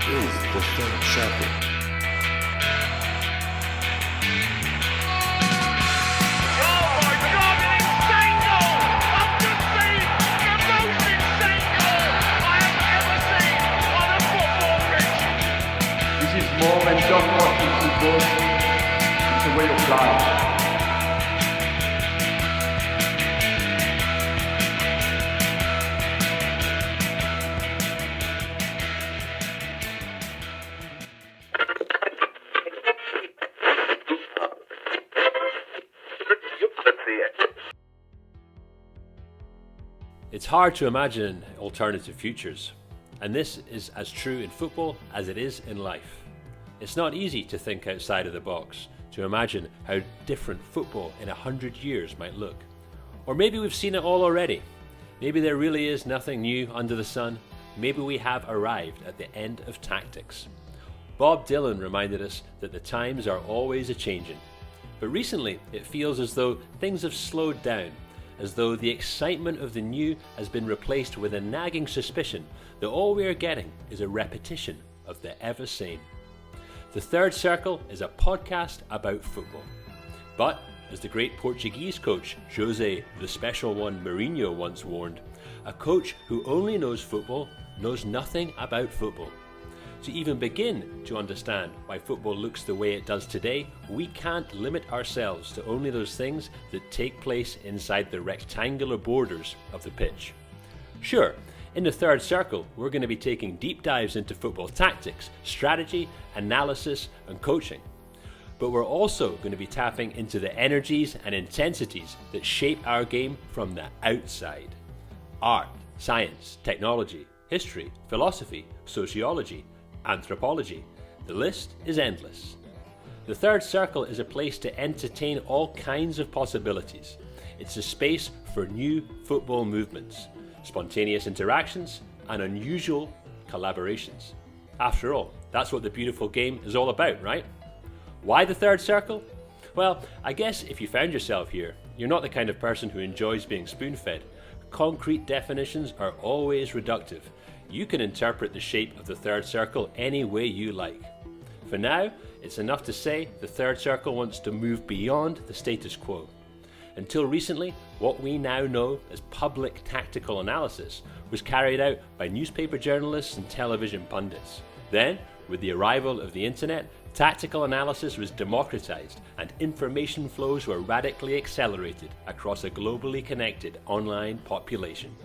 is the third circle. More than just watching football, it's a way of life. It's hard to imagine alternative futures, and this is as true in football as it is in life. It's not easy to think outside of the box, to imagine how different football in 100 years might look. Or maybe we've seen it all already. Maybe there really is nothing new under the sun. Maybe we have arrived at the end of tactics. Bob Dylan reminded us that the times are always a-changing. But recently it feels as though things have slowed down, as though the excitement of the new has been replaced with a nagging suspicion that all we are getting is a repetition of the ever same. The Third Circle is a podcast about football. But, as the great Portuguese coach José the Special One Mourinho once warned, a coach who only knows football knows nothing about football. To even begin to understand why football looks the way it does today, we can't limit ourselves to only those things that take place inside the rectangular borders of the pitch. Sure, in the Third Circle, we're going to be taking deep dives into football tactics, strategy, analysis, and coaching. But we're also going to be tapping into the energies and intensities that shape our game from the outside. Art, science, technology, history, philosophy, sociology, anthropology. The list is endless. The Third Circle is a place to entertain all kinds of possibilities. It's a space for new football movements, spontaneous interactions, and unusual collaborations. After all, that's what the beautiful game is all about, right? Why the Third Circle? Well, I guess if you found yourself here, you're not the kind of person who enjoys being spoon-fed. Concrete definitions are always reductive. You can interpret the shape of the Third Circle any way you like. For now, it's enough to say the Third Circle wants to move beyond the status quo. Until recently, what we now know as public tactical analysis was carried out by newspaper journalists and television pundits. Then, with the arrival of the internet, tactical analysis was democratized and information flows were radically accelerated across a globally connected online population.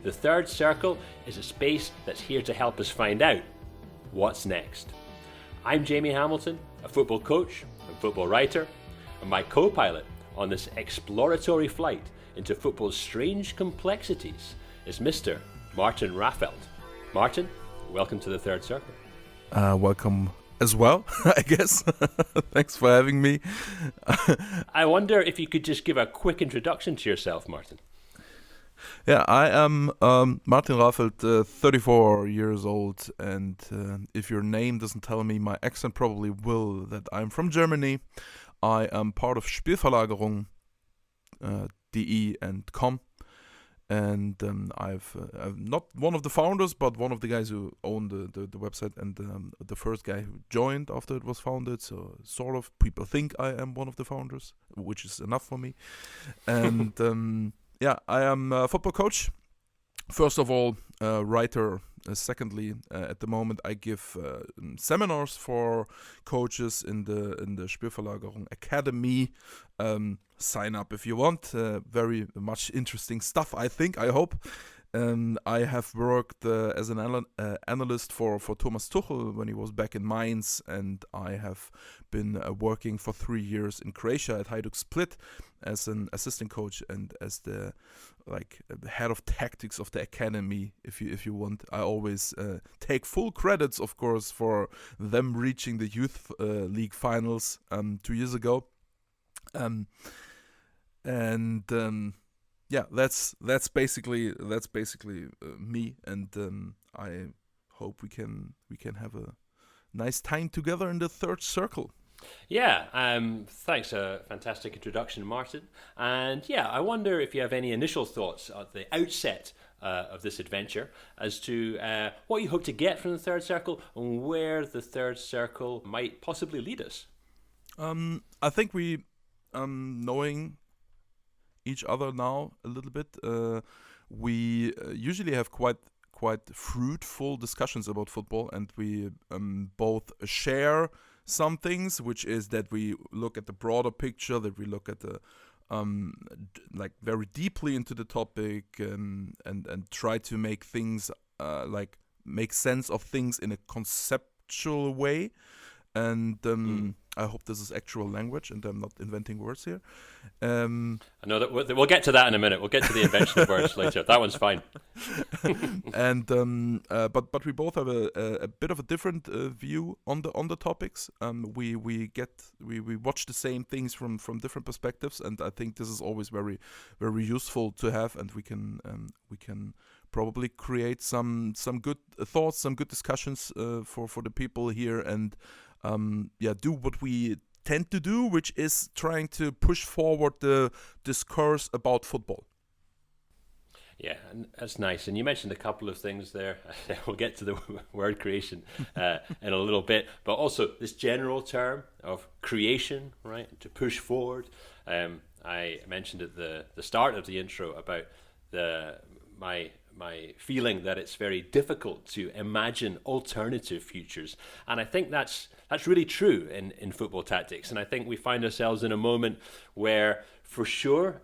The Third Circle is a space that's here to help us find out what's next. I'm Jamie Hamilton, a football coach and football writer, and my co-pilot on this exploratory flight into football's strange complexities is Mr. Martin Rafelt. Martin, welcome to the Third Circle. Welcome as well, I guess. Thanks for having me. I wonder if you could just give a quick introduction to yourself, Martin. Yeah, I am Martin Rafelt, 34 years old, and if your name doesn't tell me, my accent probably will, that I'm from Germany. I am part of Spielverlagerung, DE and com, and I'm not one of the founders, but one of the guys who own the website, and the first guy who joined after it was founded, so sort of people think I am one of the founders, which is enough for me. And yeah, I am a football coach. First of all, writer. Secondly, at the moment, I give seminars for coaches in the Spielverlagerung Academy. Sign up if you want. Very much interesting stuff, I think. I hope. I have worked as an analyst for Thomas Tuchel when he was back in Mainz, and I have been working for 3 years in Croatia at Hajduk Split as an assistant coach and as the head of tactics of the academy. If you want, I always take full credits, of course, for them reaching the youth league finals 2 years ago, yeah, that's basically me, and I hope we can have a nice time together in the Third Circle. Yeah, thanks. A fantastic introduction, Martin. And yeah, I wonder if you have any initial thoughts at the outset of this adventure as to what you hope to get from the third circle and where the third circle might possibly lead us. I think we, knowing each other now a little bit, we usually have quite fruitful discussions about football, and we both share some things, which is that we look at the broader picture, that we look at the like very deeply into the topic, and try to make things like make sense of things in a conceptual way. And I hope this is actual language and I'm not inventing words here. I know that we'll get to that in a minute. We'll get to the invention of words later. That one's fine. And but we both have a bit of a different view on the topics. We watch the same things from different perspectives, and I think this is always very very useful to have, and we can probably create some good thoughts, some good discussions for the people here, and do what we tend to do, which is trying to push forward the discourse about football. Yeah, and that's nice. And you mentioned a couple of things there. We'll get to the word creation in a little bit, but also this general term of creation, right? To push forward. I mentioned at the start of the intro about my feeling that it's very difficult to imagine alternative futures, and I think that's really true in football tactics. And I think we find ourselves in a moment where, for sure,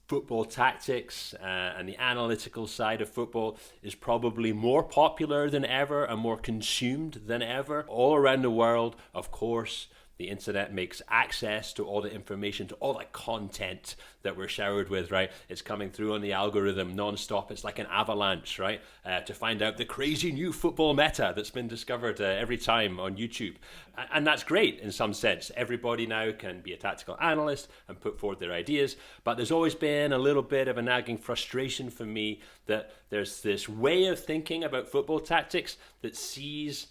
football tactics and the analytical side of football is probably more popular than ever and more consumed than ever all around the world. Of course, the internet makes access to all the information, to all the content that we're showered with, right? It's coming through on the algorithm non-stop. It's like an avalanche, right? To find out the crazy new football meta that's been discovered every time on YouTube. And that's great in some sense. Everybody now can be a tactical analyst and put forward their ideas. But there's always been a little bit of a nagging frustration for me that there's this way of thinking about football tactics that sees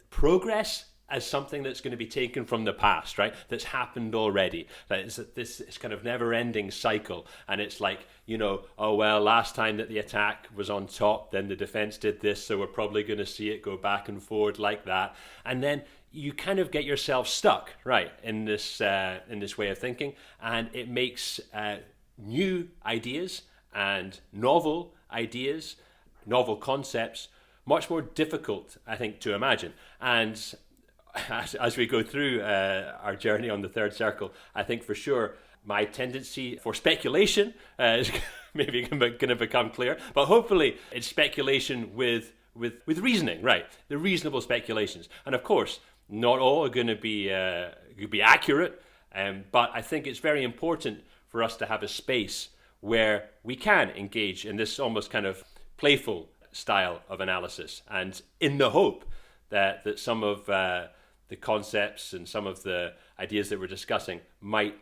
progress as something that's going to be taken from the past, right? That's happened already. That is this kind of never-ending cycle. And it's like, oh, well, last time that the attack was on top, then the defense did this, so we're probably going to see it go back and forward like that. And then you kind of get yourself stuck, right, in this way of thinking. And it makes new ideas and novel ideas, novel concepts, much more difficult, I think, to imagine. And as we go through our journey on the third circle, I think for sure my tendency for speculation is maybe going to become clear, but hopefully it's speculation with reasoning, right? The reasonable speculations. And of course, not all are going to be accurate, but I think it's very important for us to have a space where we can engage in this almost kind of playful style of analysis, and in the hope that some of the concepts and some of the ideas that we're discussing might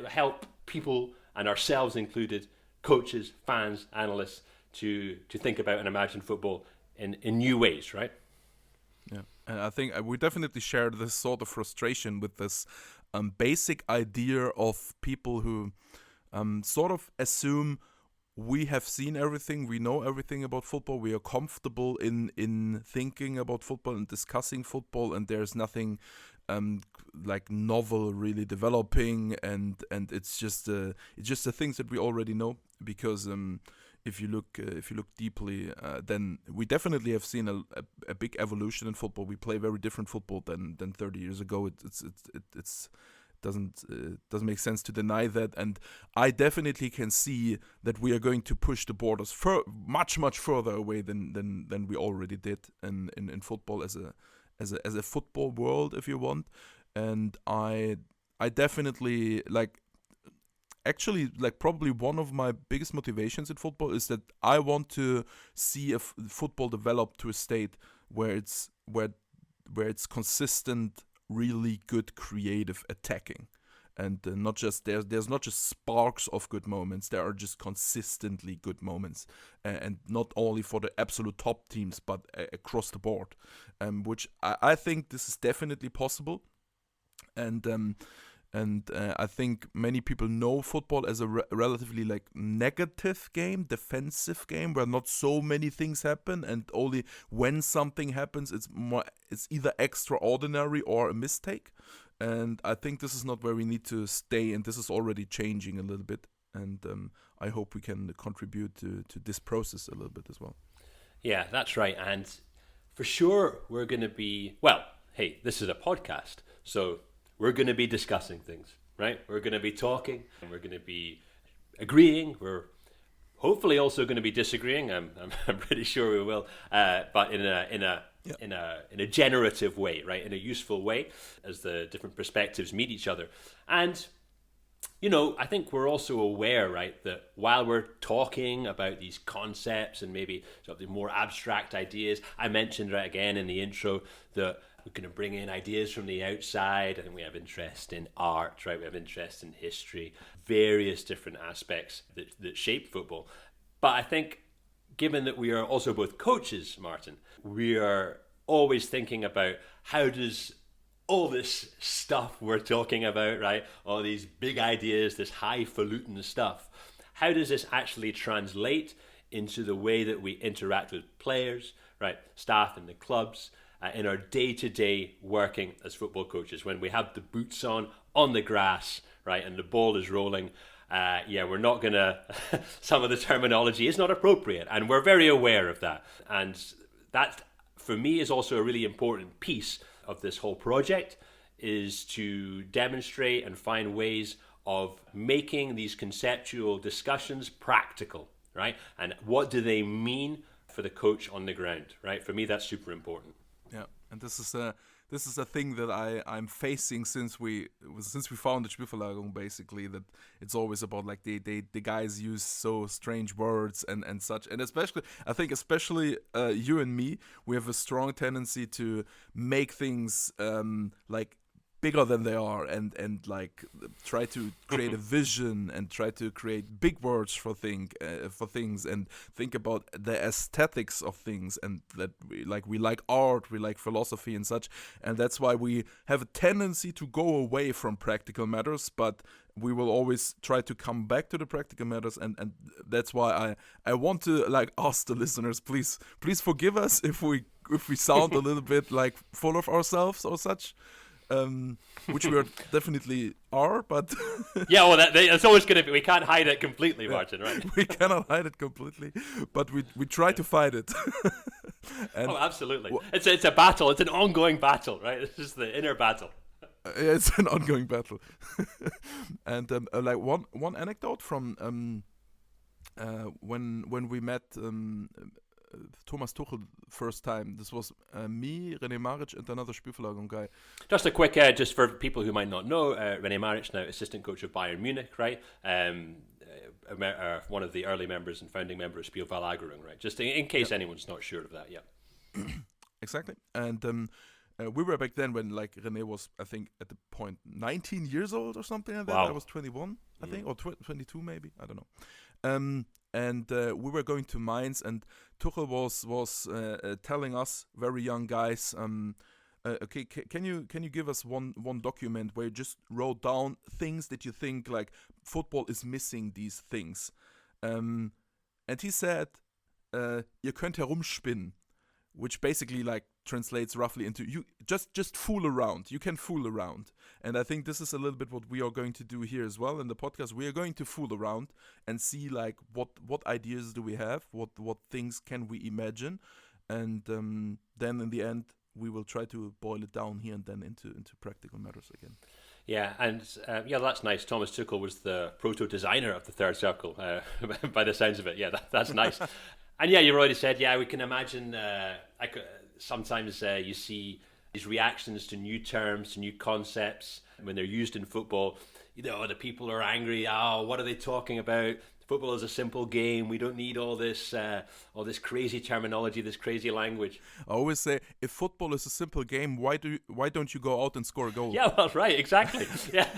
help people, and ourselves included, coaches, fans, analysts, to think about and imagine football in new ways, right? Yeah, and I think we definitely share this sort of frustration with this basic idea of people who sort of assume we have seen everything, we know everything about football, we are comfortable in thinking about football and discussing football, and there's nothing like novel really developing, and it's just the things that we already know. Because if you look deeply, then we definitely have seen a big evolution in football. We play very different football than 30 years ago. It doesn't make sense to deny that, and I definitely can see that we are going to push the borders much further away than we already did in football as a football world, if you want. And I definitely actually probably one of my biggest motivations in football is that I want to see football develop to a state where it's consistent, really good creative attacking, and not just there's not just sparks of good moments, there are just consistently good moments, and not only for the absolute top teams but across the board, which I think this is definitely possible. And And I think many people know football as a relatively like negative game, defensive game, where not so many things happen, and only when something happens, it's either extraordinary or a mistake. And I think this is not where we need to stay, and this is already changing a little bit. And I hope we can contribute to this process a little bit as well. Yeah, that's right. And for sure, we're going to be, well, hey, this is a podcast, so we're going to be discussing things, right? We're going to be talking, and we're going to be agreeing. We're hopefully also going to be disagreeing. I'm pretty sure we will, but in a generative way, right? In a useful way, as the different perspectives meet each other. And you know, I think we're also aware, right, that while we're talking about these concepts and maybe sort of the more abstract ideas, I mentioned right again in the intro that we're going to bring in ideas from the outside, and we have interest in art, right? We have interest in history, various different aspects that shape football. But I think, given that we are also both coaches, Martin, we are always thinking about how does all this stuff we're talking about, right? All these big ideas, this highfalutin stuff. How does this actually translate into the way that we interact with players, right? Staff in the clubs, in our day-to-day working as football coaches, when we have the boots on the grass, right? And the ball is rolling. We're not gonna, some of the terminology is not appropriate, and we're very aware of that. And that, for me, is also a really important piece of this whole project, is to demonstrate and find ways of making these conceptual discussions practical, right? And what do they mean for the coach on the ground, right? For me, that's super important. Yeah, and this is a thing that I'm facing since we founded Spielverlagerung, basically, that it's always about like the guys use so strange words and such, and especially you and me, we have a strong tendency to make things like bigger than they are, and like try to create a vision and try to create big words for things and think about the aesthetics of things, and that we like art, we like philosophy and such, and that's why we have a tendency to go away from practical matters, but we will always try to come back to the practical matters, and that's why I want to like ask the listeners, please forgive us if we sound a little bit like full of ourselves or such. Which we definitely are, but yeah, well, that's always going to be. We can't hide it completely, Martin. Right? We cannot hide it completely, but we try to fight it. And absolutely, it's a battle. It's an ongoing battle, right? This is the inner battle. It's an ongoing battle. And like one anecdote from when we met Thomas Tuchel first time. This was me, René Maric, and another Spielverlagerung guy. Just a quick, just for people who might not know, René Maric, now assistant coach of Bayern Munich, right? One of the early members and founding member of Spielverlagerung, right? Just in case anyone's not sure of that, yeah. Exactly. And we were back then when like René was, I think, at the point 19 years old or something like that. Wow. I was 21, I think, or 22 maybe. I don't know. And we were going to Mainz, and Tuchel was telling us, very young guys, okay, can you give us one document where you just wrote down things that you think like football is missing these things, and he said, ihr könnt herumspinnen, which basically like translates roughly into you just fool around. You can fool around. And I think this is a little bit what we are going to do here as well in the podcast. We are going to fool around and see like what ideas do we have, what things can we imagine, and then in the end we will try to boil it down here and then into practical matters again. Yeah, and that's nice. Thomas Tuchel was the proto-designer of the third circle, by the sounds of it. Yeah, that's nice. And yeah, you already said, yeah, we can imagine, sometimes you see these reactions to new terms, to new concepts, when they're used in football. You know, the people are angry, what are they talking about? football is a simple game. We don't need all this crazy terminology, this crazy language. I always say, if football is a simple game, why don't you go out and score a goal? Yeah, well, right, exactly. Yeah.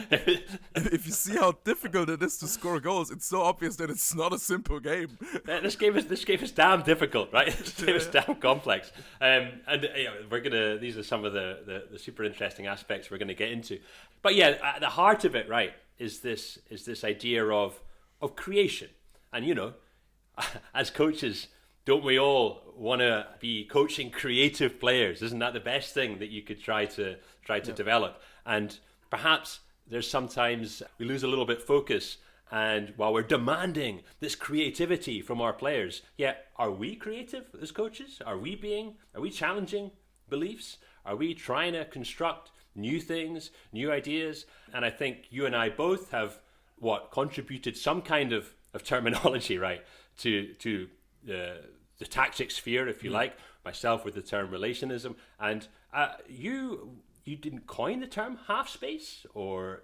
If you see how difficult it is to score goals, it's so obvious that it's not a simple game. This game is damn difficult, right? This game is damn complex. These are some of the super interesting aspects we're gonna get into. But yeah, at the heart of it, right, is this idea of creation. And as coaches, don't we all want to be coaching creative players? Isn't that the best thing that you could try to develop? And perhaps there's sometimes we lose a little bit focus, and while we're demanding this creativity from our players, are we creative as coaches? Are we challenging beliefs? Are we trying to construct new things, new ideas? And I think you and I both have contributed some kind of terminology, right, to the tactic sphere, if you like. Myself with the term relationism, and you didn't coin the term half space, or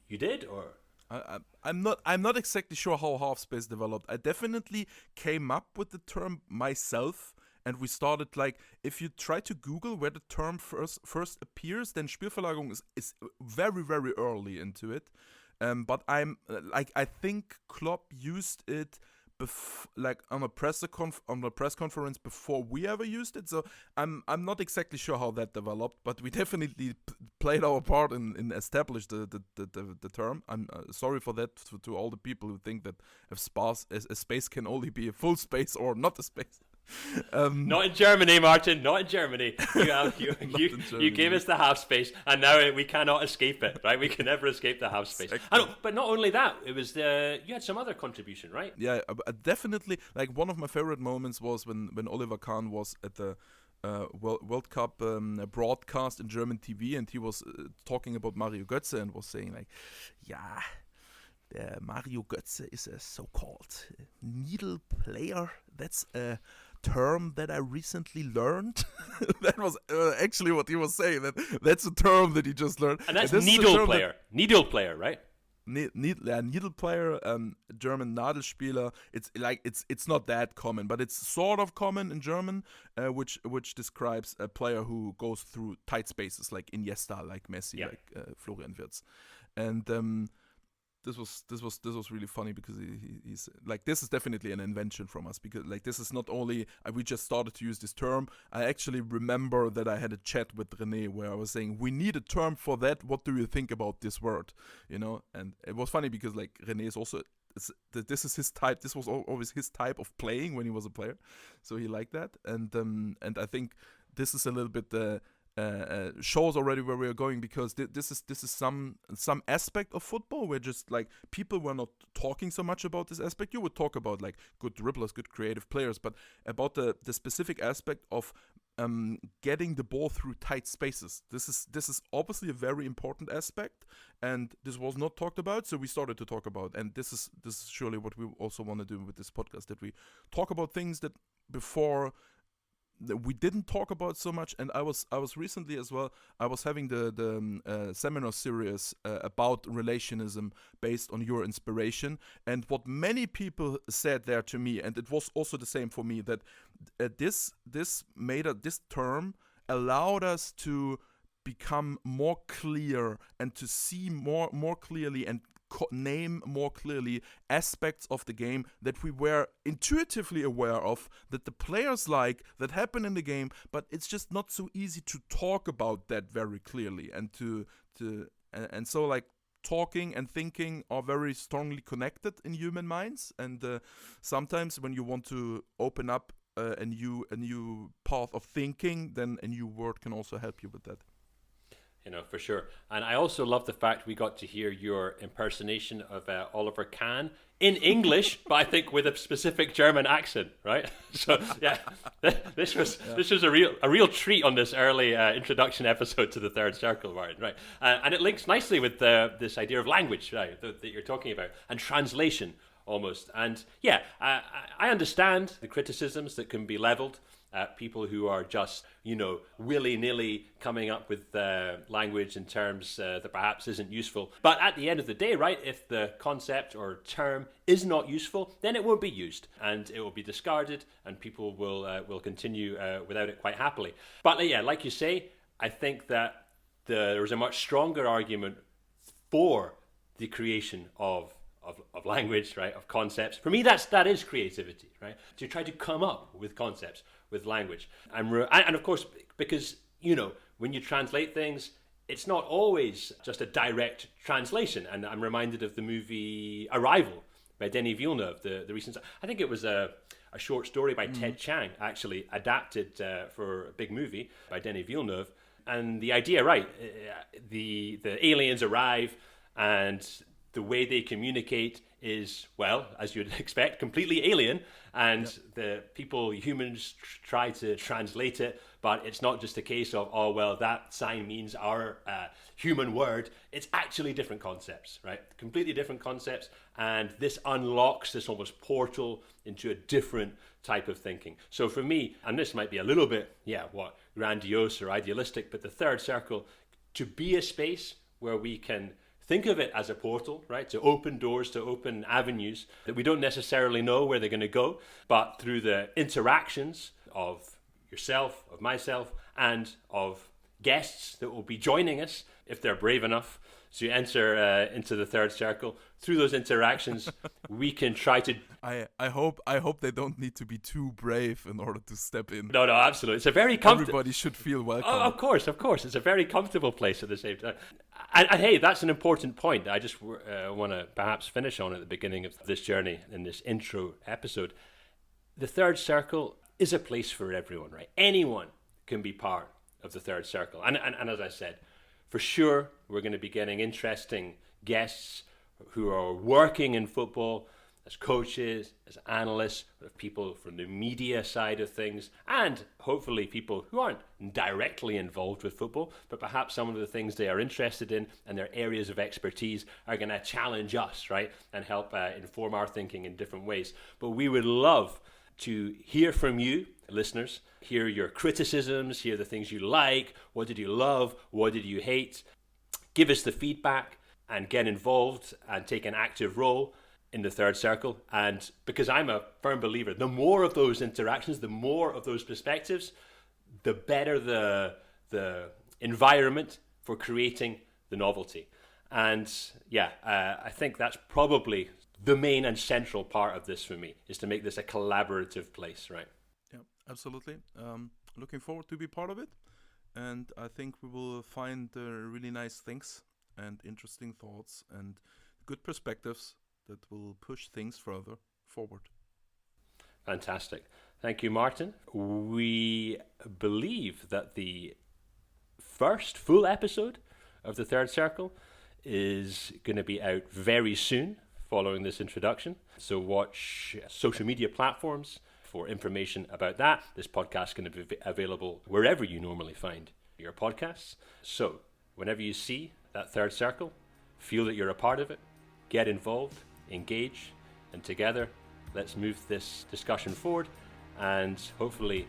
you did, or I'm not exactly sure how half space developed. I definitely came up with the term myself. And we started, if you try to Google where the term first appears, then Spielverlagerung is very, very early into it. But I think Klopp used it on a press conference before we ever used it. So I'm not exactly sure how that developed, but we definitely played our part in establish the term. I'm sorry for that to all the people who think that a space can only be a full space or not a space. Not in Germany, Martin. Not in Germany. You gave us the half space, and now we cannot escape it. Right? We can never escape the half space. Exactly. But not only that, it was you had some other contribution, right? Yeah, definitely. One of my favorite moments was when Oliver Kahn was at the World Cup broadcast in German TV, and he was talking about Mario Götze and was saying Mario Götze is a so-called needle player. That's a term that I recently learned. That was actually what he was saying. That's a term that he just learned. And that's needle player. Needle player, right? Needle player, German Nadelspieler. It's not that common, but it's sort of common in German, which describes a player who goes through tight spaces, like Iniesta, like Messi, like Florian Wirtz, and This was really funny because he's this is definitely an invention from us, because this is not only we just started to use this term. I actually remember that I had a chat with René where I was saying, we need a term for that. What do you think about this word? And it was funny because René is also this is his type. This was always his type of playing when he was a player, so he liked that. And I think this is a little bit shows already where we are going, because this is some aspect of football where just people were not talking so much about this aspect. You would talk about good dribblers, good creative players, but about the specific aspect of getting the ball through tight spaces. This is obviously a very important aspect, and this was not talked about, so we started to talk about. And this is surely what we also want to do with this podcast, that we talk about things that before that we didn't talk about so much. And I was recently as well, I was having the seminar series about relationism based on your inspiration, and what many people said there to me, and it was also the same for me, that this term allowed us to become more clear and to see more clearly and name more clearly aspects of the game that we were intuitively aware of, that the players that happen in the game, but it's just not so easy to talk about that very clearly, and so talking and thinking are very strongly connected in human minds, and sometimes when you want to open up a new path of thinking, then a new word can also help you with that. For sure. And I also love the fact we got to hear your impersonation of Oliver Kahn in English, but I think with a specific German accent, right? So yeah, this was a real treat on this early introduction episode to the Third Circle, Martin, right? And it links nicely with this idea of language, right, that you're talking about, and translation almost. And yeah, I understand the criticisms that can be leveled people who are just, willy-nilly coming up with language in terms that perhaps isn't useful. But at the end of the day, right, if the concept or term is not useful, then it won't be used and it will be discarded and people will continue without it quite happily. But yeah, like you say, I think that there was a much stronger argument for the creation of language, right, of concepts. For me, that is creativity, right? To try to come up with concepts, with language. And of course, because, when you translate things, it's not always just a direct translation. And I'm reminded of the movie Arrival by Denis Villeneuve, the recent... I think it was a short story by Ted Chiang, actually, adapted for a big movie by Denis Villeneuve. And the idea, right, the aliens arrive and the way they communicate is, well, as you'd expect, completely alien. And the humans try to translate it, but it's not just a case of, oh, well, that sign means our human word. It's actually different concepts, right? Completely different concepts. And this unlocks this almost portal into a different type of thinking. So for me, and this might be a little bit, grandiose or idealistic, but the third circle, to be a space where we can think of it as a portal, right? To open doors, to open avenues that we don't necessarily know where they're going to go, but through the interactions of yourself, of myself, and of guests that will be joining us, if they're brave enough to enter into the third circle. Through those interactions, we can try to... I hope they don't need to be too brave in order to step in. No, absolutely. It's a very comfortable... Everybody should feel welcome. Oh, of course. It's a very comfortable place at the same time. And hey, that's an important point. I just want to perhaps finish on at the beginning of this journey in this intro episode. The third circle is a place for everyone, right? Anyone can be part of the third circle. And as I said, for sure, we're going to be getting interesting guests who are working in football as coaches, as analysts, people from the media side of things, and hopefully people who aren't directly involved with football, but perhaps some of the things they are interested in and their areas of expertise are going to challenge us, right, and help inform our thinking in different ways. But we would love to hear from you, listeners, hear your criticisms, hear the things you like, what did you love, what did you hate. Give us the feedback and get involved and take an active role in the third circle. And because I'm a firm believer, the more of those interactions, the more of those perspectives, the better the environment for creating the novelty. And I think that's probably the main and central part of this for me, is to make this a collaborative place, right? Yeah, absolutely. Looking forward to be part of it. And I think we will find really nice things and interesting thoughts and good perspectives that will push things further forward. Fantastic. Thank you, Martin. We believe that the first full episode of the Third Circle is going to be out very soon following this introduction. So watch social media platforms for information about that. This podcast is going to be available wherever you normally find your podcasts. So whenever you see that third circle, feel that you're a part of it, get involved, engage, and together let's move this discussion forward, and hopefully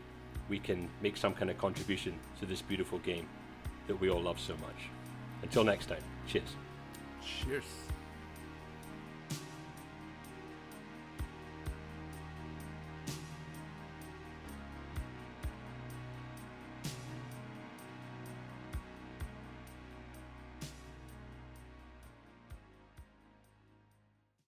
we can make some kind of contribution to this beautiful game that we all love so much. Until next time, cheers. Cheers.